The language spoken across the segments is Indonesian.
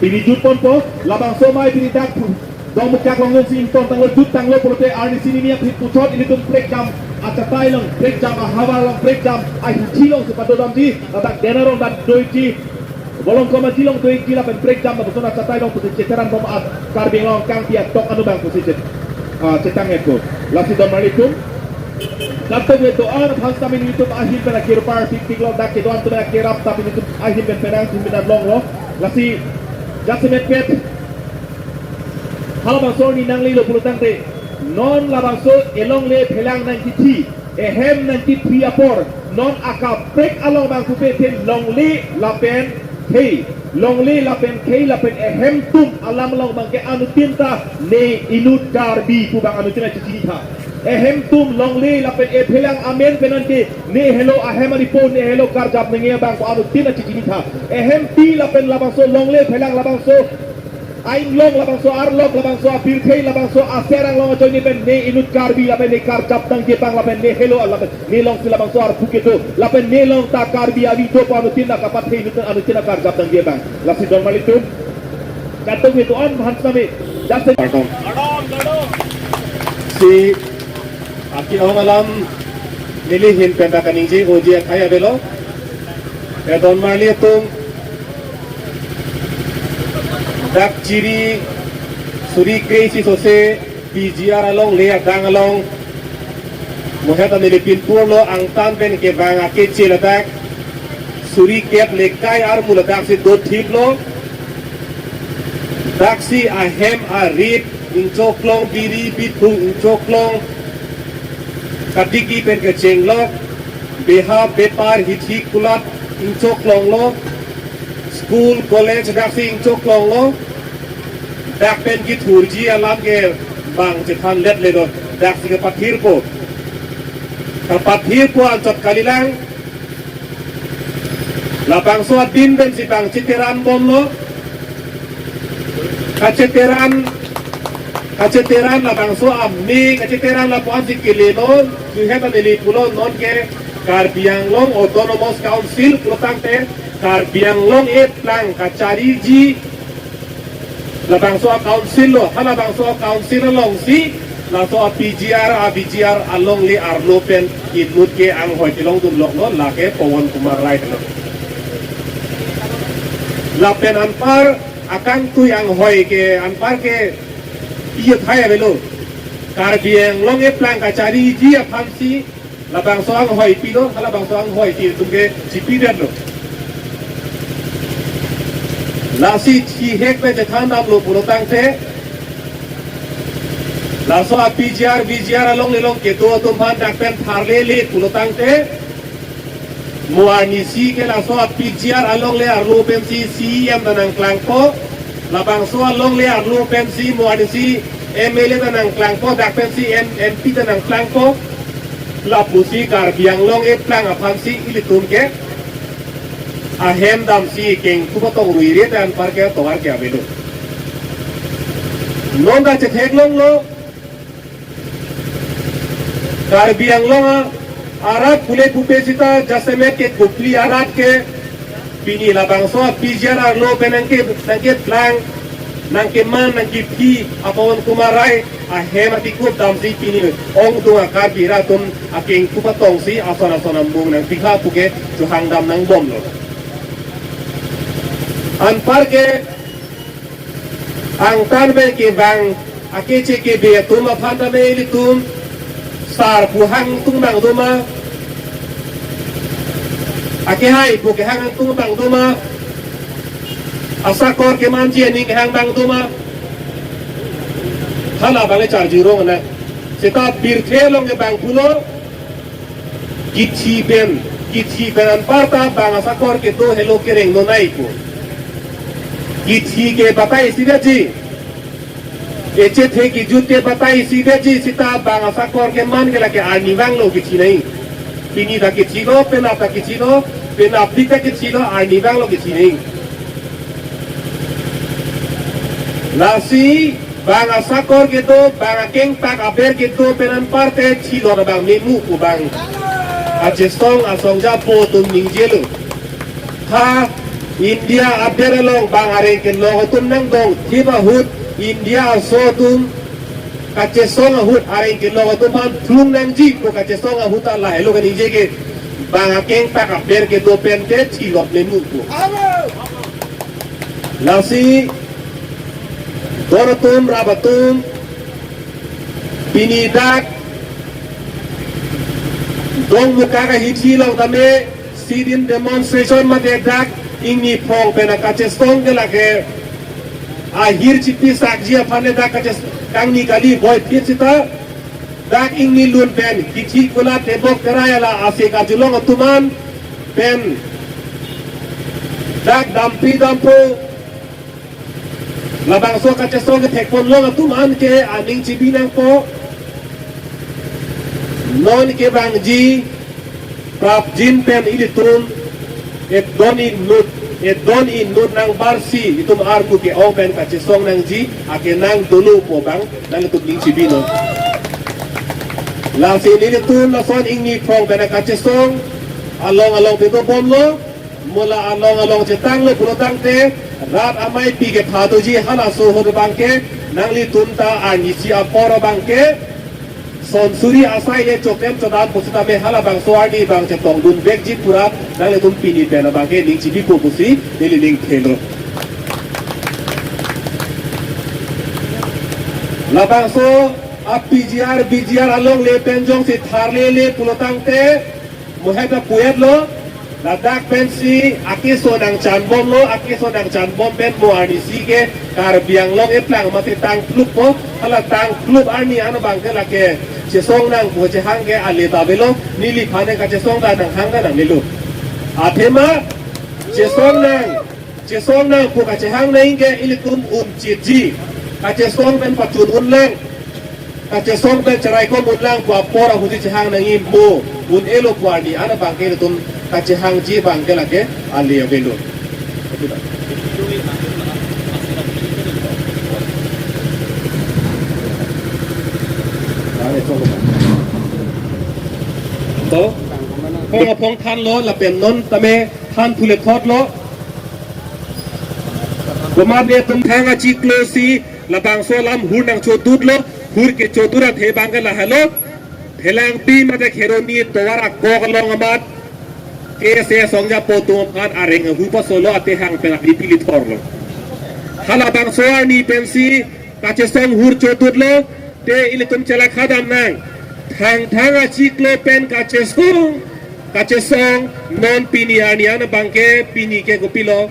Pinijut pon po, labang somay pinitak dong mukyak longon si Inton tanglo jut tanglo polote arni sini niya putot ini tuh break jam aca tailong break jam hawa long break jam ai chilong sepatu dom di tak denarong dan doici bolong koma chilong doici la pen break jam ba sona aca tailong pusi ceteran bom at karbing long kang pia tok anu bang pusi cetang eko lasi don malikum Dapat itu orang hal kami itu akhir pada kira par pik long dak itu antu pada kira tapi itu akhir pada pedang sembilan long lo lasi jasa met hal bangso ni nang lilo puluh tangte non la bangso elong le pelang nang kiti ehem nang kiti apor non aka break along bangso peten long le lapen kei long le lapen kei lapen ehem tum alam long bangke anu tinta ne inut karbi pu bang anu tina cicita ehem tum long le lapen e pelang amen penanti ne hello ahem ari pon ne hello karjap nengia bang ko anu tina cicita ehem ti lapen la bangso long le pelang la bangso Aing long labang so arlok labang so apirkei labang so aserang long ajo ni ben ne inut karbi lapen ne kar kaptang jepang lapen ne hello lapen ne long si labang so ar puketo lapen ne long ta karbi awi to pa anu tinda kapat hei nut anu tinda kar kaptang jepang lasi don malitum katung itu on hans nami jase Pardon. Si aki awang alam nilihin penta kaninji uji kaya belo ya don malitum dak ciri suri kreisi sose PGR along leak dang along moheta nilipin purlo ang tanpen ke banga kecil atak suri kep lekai ar mula dak si do tiplo dak si ahem arip incoklong biri bitung incoklong kadiki pen ke cenglok beha bepar hithi kulat incoklong lo school college dak si incoklong lo dak pen ki thurji alam ke bang jethan let le do dak si ke pathir ko anjot kalilang lapang suat din ben si bang citeran bom lo kaceteran lapang so amni kaceteran lapuan si kilino suheta nili pulo non ke Karbiang Long Autonomous Council pulotangte Karbiang Long lang kacari ji labang so council lo halabang so council long si la so PGR along li arlopen itnut ke ang hoy tilong dumlok no lake Pawon Kumar right no lapen anpar akang tu yang hoy ke anpar ke iya thaya belo Karbiang Long lang kacari ji aphamsi labang so ang hoy pilo halabang so ang hoy ti tungke sipidan lo Lasi hek me jethan dam lo pulotang te laso PGR along lelong keto tumhan dakpen tharle le pulotang te muani si ke laso PGR along le arlo pensi CM danang klangko labang so along le arlo pensi muani si MLA danang klangko dakpen si MP danang klangko lapusi Karbiang Long lang aphansi ilitum ke ahem dam si king kupatong ruiri dan parke towar ke abelo nonda cethek long lo Karbiang Long arat pule kupesita jasemet ke kupli arat ke pini labang so PGR lo penangke plang nangke man nangke pi Pawon Kumarai ahem atikup dam si pini ong tunga Karbira tum aking kupatong si asona bung nang pikha puke juhang dam nang bom lo anpar ke ang tanbe ke bang akece ke be tuma phanda me litum sar puhang tumang duma ake hai pu ke hang tumang duma asakor ke manji ning hang bang duma hala bang 40 na seta birthe long ke bang pulo kichi ben anpar ta bang asakor ke to hello ke reng no nai pu किसी के बताई सीधे जी एचे थे कि जूत के बताई सीधे जी सीता बांगा साकोर के मान के लगे आनी वांग लो किसी नहीं पिनी ता किसी लो पेना ता किसी लो पेना अपनी ता किसी लो आनी वांग लो किसी नहीं लासी बांगा साकोर के तो बांगा केंग tak aber के तो पेनन parte chilo na bang memu ko bang ajestong asong japo tum ningjelo ha India update along bang areng ken long tum nang dong tiba hut India so tum kache song hut areng ken long tum han thung nang ji ko kache song hut ala hello kan ije ke bang akeng tak update ke do pen te chi lop le mu ko lasi doratum rabatum pinidak dong muka ka hiti lang tame sidin demonstration matedak ingni phong pena kache song de lage ahir chitti sakji apane da kache kangni kali boy pitsita dak ingni lun pen kichi kula tebok terayala ase ka julong tuman pen dak dampi dampo labang so kache song ke thekpon long tuman ke aning chibinang po non ke bangji prap jin pen ilitun et don in nut nang barsi itum arku ke open kache song nang ji ake nang dulu po bang nang tuk ning chibino la sin ilitun la son ingni phong pen kache song along pito bomlo mula along cetang lo pulo tangte rat amai pi ke phado ji hala so ho bangke nang li tunta anisi aporo bangke son suri asai ye chokem chodan posita me hala bang soardi bang che tong dun bek ji pura nang le tum pini pena bangke ning chi bi po pusi deli ning thelo la bang so ap BGR along le penjong si tharle le pulotang te moheta puet lo ladak pensi aki so nang chan bom lo aki so nang chan bom pen mo ani si ke kar biang long etlang mati tang klub po hala tang klub ani ano bangke lake che song nang po che hangge ali tabelo nili phane ka che song da nang hangga nang nilu athema che song nang po ka che hang na inge ilitum chiji ka che song pen patun unlang ka che song pen charai ko unlang po pora huji che hang nang mo un elo kwani ana bangke tum kache hang ji bangke lage ali avelo to phong than lo la pen non tame than thule thot lo goma be tum thanga chi klosi la bang so lam hur nang cho dut lo hur ke cho dura the bangke la halo thelang pi ma de kheroni towara kok long amat ese songja poto kan areng hupa solo ate hang pena dipilih thorlo hala bang soani pensi kache song hur chotut lo te ilitum chala khadam nang thanga chiklo pen kache song non pini anian bangke pini ke gopilo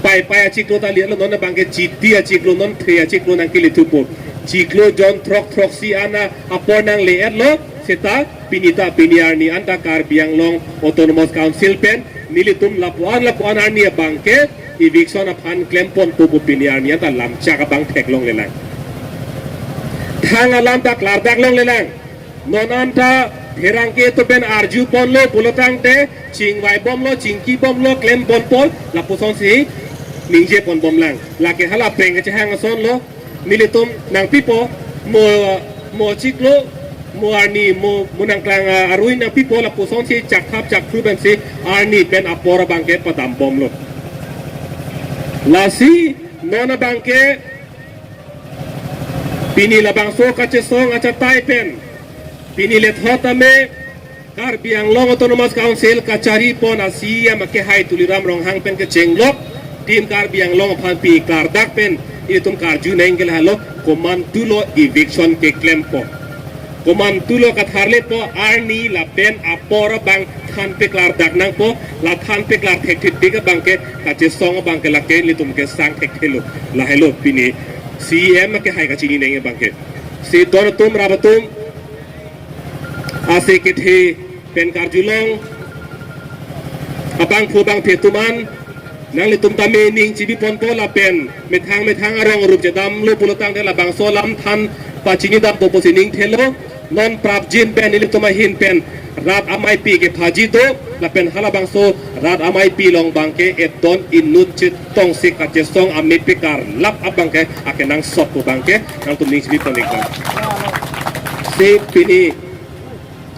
pai chiklo ta lielo non bangke chiti chiklo non thea chiklo nang kilitupo chiklo jon throk si ana aponang le lo seta piniarni anta kar biang long autonomous council pen nilitum lapuan arni bangke eviction aphan claim pon pupu piniarni anta lamcha ka bang thek long lelang thanga lam ta klar dak long lelang nonanta herangke to pen arju pon lo pulotang te chingwai bom lo chingki bom lo claim bon pol lapuson si ningje pon bom lang lake hala preng che hang son lo nilitum nang pipo mo chiklo mo arni mo munang klang aruin na pipo la puson si chak kru ben si arni pen apora bangke padam bom lo lasi nona bangke pini la bang so kache song acha tai pen pini le thotame kar biang long autonomous council kachari pon asia make hai tuliram rong hang pen ke chenglok tim kar biang long phan pi kar dak pen itum kar ju nengel halo command tulo eviction ke claim po Komam tulo katharle po arni la pen apora bang than pe klar dak nang po la than pe klar thek thik biga bangke kache song bangke la ke litum ke sang thek thelo la hello pini CM ke hai ka chini nenge bangke si dor tum rabatum ase ke the pen kar julong abang phu bang phetuman nang litum tame ning chibi pon po la pen me thang arong rup jadam lo pulotang de la bang so lam than pachini dam po posining thelo non prap jin pen ilik toma hin pen rat amai pi ke phaji do la pen hala bang so rat amai pi long bangke et don inut chit tong sik ka che song amit pi kar lap abangke akenang sop po bangke nang tum ning sibi ponik ba se pini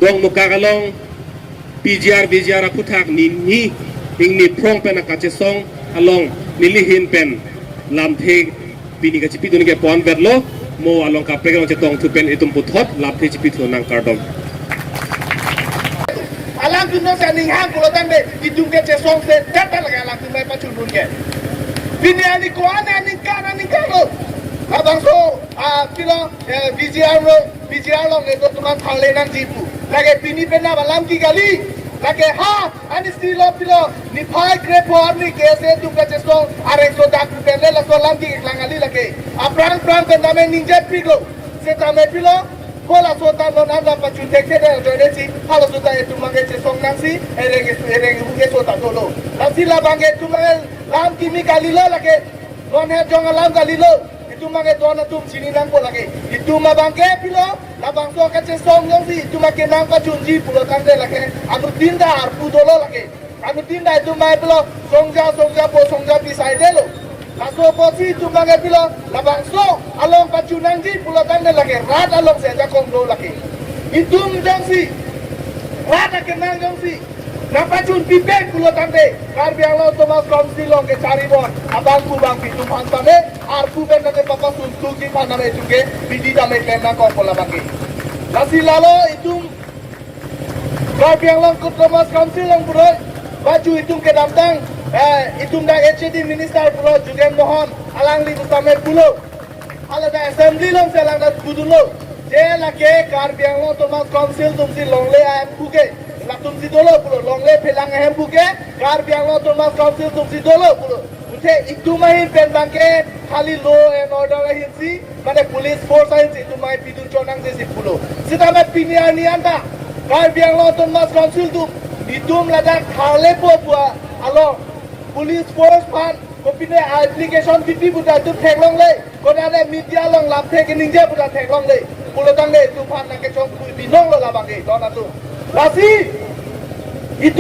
dong muka kalong BGR aku thak ni ing ni prong pen akache song along nilihin pen lam the pini ka chipi dun ke pon berlo mo along ka pek che tong tu pen itum puthot lap the chipi thu nang kardom alam tu no sa ning hang kulo tang de itung ke che song se data laga alam tu mai pa chun ke pini ani ko ani ka lo abang so kilo VGR lo nge to tuman thale nang jipu lage pini pe na balam ki gali lage ha ani stilo pilo ni phai grepo ani ke se tu ka che song are so dak pe le la so lam ki klangali lage aprang pe na me ninja pilo se ta me pilo Kola sota no nada pa chute ke de de si hala sota e tumange che song nang si ereng huge sota tolo nasi la bange tumange lam kimi kalilo lage non he jong lam kalilo itu mange dona tum sini nang ko lage itu ma bange pilo la bangso ka che song nang si itu ma ke nang pa chunji pulo tang de lage anu tinda ar pu dolo lage anu tinda itu ma pilo songja pisai de lo Laso posi tumbang pilo labang so along pacunangji pulau tanda lagi rat along saja kongdo lagi itum jangsi rat kenang jangsi napacun pipek pulau tanda karbiang lo Thomas Komsi long ke cari bon abang kubang pitu pantame arku ben nake papa suntu ki paname juga bidi dame kena kong pola bagi nasi lalo itum karbiang lo Thomas Komsi long pura baju itum ke damtang itum dah HCD Minister Pulau Jugen Mohon alang li utame pulau ala da assembly long selang da budulo je lake karbiang lo Thomas Council tumsi longle am buke la tumsi dolo pulau longle pelang am buke karbiang lo Thomas Council tumsi dolo pulau ute itumai pendangke khali law and order agency mane police force agency itumai pidun chonang jesi pulau sitame piniani anda karbiang lo Thomas Council tu itum lada khale po alo police force pan kopine application pipi buta tu thek long le kona ne media long lap thek ninja buta thek long le pulo tang le tu pan na ke chong binong lo la bange dona tu lasi itu